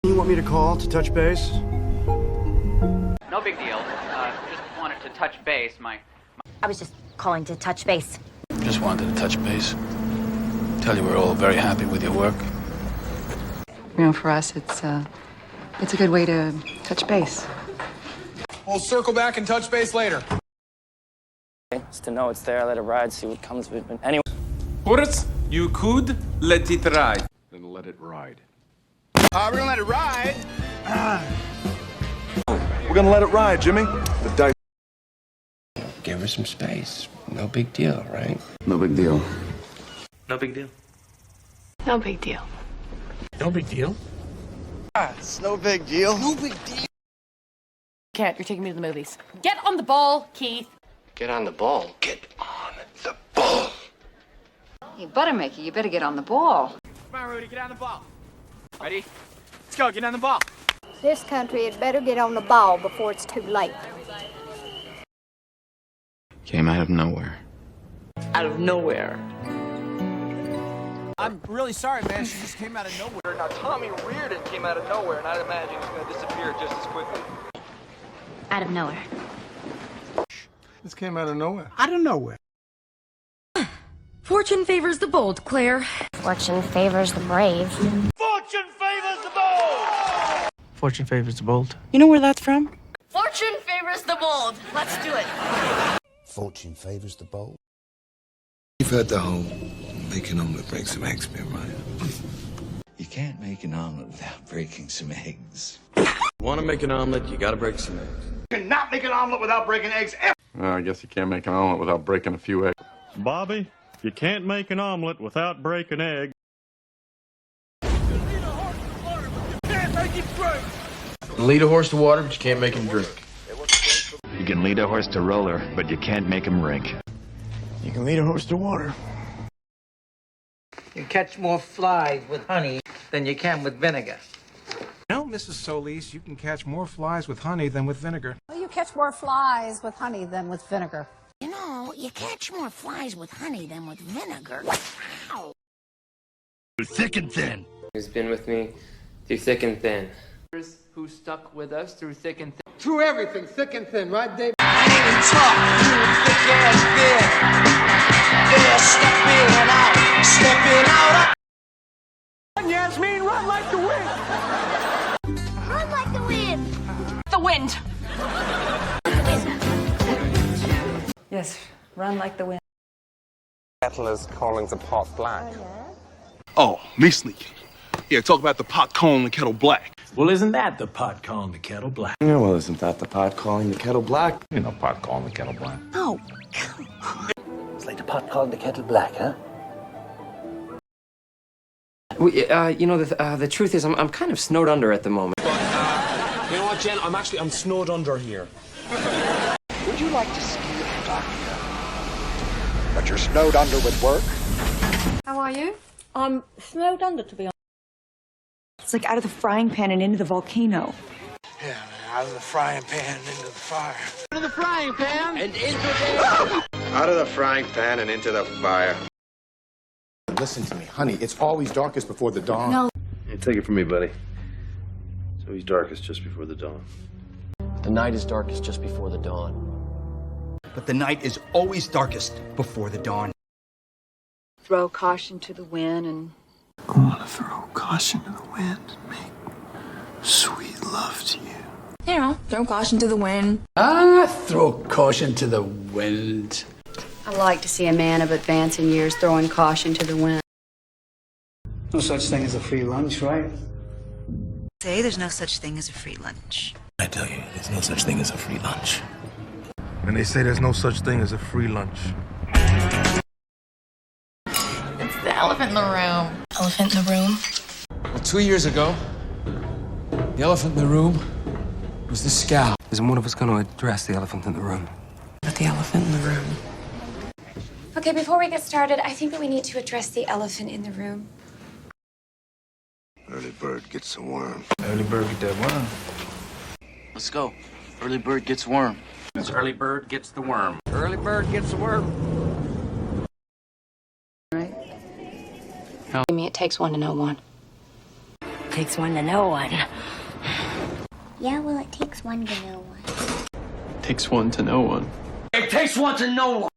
You want me to call to touch base? No big deal. Just wanted to touch base. I was just calling to touch base. Just wanted to touch base. Tell you we're all very happy with your work. You know, for us, it's a good way to touch base. We'll circle back and touch base later. Just to know it's there, let it ride, see what comes of it. But anyway. Horse, you could let it ride. Then let it ride. We're gonna let it ride. We're gonna let it ride, Jimmy. The dice. Give her some space. No big deal, right? No big deal. No big deal. No big deal. No big deal. It's no big deal. No big deal. Can't, you're taking me to the movies. Get on the ball, Keith. Get on the ball. Get on the ball. Hey, Buttermaker, you better get on the ball. Come on, Rudy, get on the ball. Ready? Let's go, get on the ball. This country had better get on the ball before it's too late. Came out of nowhere. Out of nowhere. I'm really sorry, man. She just came out of nowhere. Now, Tommy Reardon came out of nowhere, and I'd imagine he's going to disappear just as quickly. Out of nowhere. This came out of nowhere. Out of nowhere. Fortune favors the bold, Claire. Fortune favors the brave. Fortune favors the bold! Fortune favors the bold. You know where that's from? Fortune favors the bold. Let's do it. Fortune favors the bold. You've heard the whole make an omelet, break some eggs bit, right? You can't make an omelet without breaking some eggs. Want to make an omelet, you gotta break some eggs. You cannot make an omelet without breaking eggs. I guess you can't make an omelet without breaking a few eggs. Bobby, you can't make an omelet without breaking egg. Lead a horse to water, but you can't make him drink. You can lead a horse to roller, but you can't make him rink. You can lead a horse to water. You catch more flies with honey than you can with vinegar. No, Mrs. Solis, you can catch more flies with honey than with vinegar. Well, you catch more flies with honey than with vinegar. You know, you catch more flies with honey than with vinegar. Ow. Thick and thin. Who's been with me through thick and thin. Who stuck with us through thick and thin. Through everything, thick and thin, right, Dave? Yasmin, run like the wind! Run like the wind. The wind. Yes, run like the wind. Kettle is calling the pot black. Oh, me sneaking. Yeah, talk about the pot calling the kettle black. Well, isn't that the pot calling the kettle black? Yeah, well, isn't that the pot calling the kettle black? You know, pot calling the kettle black. Oh, come on. It's like the pot calling the kettle black, huh? You know, the truth is, I'm kind of snowed under at the moment. You know what, Jen? I'm snowed under here. Would you like to ski a doctor? But you're snowed under with work? How are you? I'm snowed under, to be honest. It's like out of the frying pan and into the volcano. Yeah, man, out of the frying pan and into the fire. Out of the frying pan and into Out of the frying pan and into the fire. Listen to me, honey. It's always darkest before the dawn. No. Hey, take it from me, buddy. So he's darkest just before the dawn. The night is darkest just before the dawn. But the night is always darkest before the dawn. Throw caution to the wind and... I want to throw caution to the wind and make sweet love to you. You know, throw caution to the wind. Throw caution to the wind. I like to see a man of advancing years throwing caution to the wind. No such thing as a free lunch, right? Say there's no such thing as a free lunch. I tell you, there's no such thing as a free lunch. And they say there's no such thing as a free lunch. It's the elephant in the room. Elephant in the room? Well, 2 years ago, the elephant in the room was the scout. Isn't one of us going to address the elephant in the room? But the elephant in the room. Okay, before we get started, I think that we need to address the elephant in the room. Early bird gets the worm. Early bird get that worm. Let's go. Early bird gets worm. Early bird gets the worm. Early bird gets the worm. Right? It takes one to know one. Takes one to know one. Yeah, well, it takes one to know one. Takes one to know one. It takes one to know one.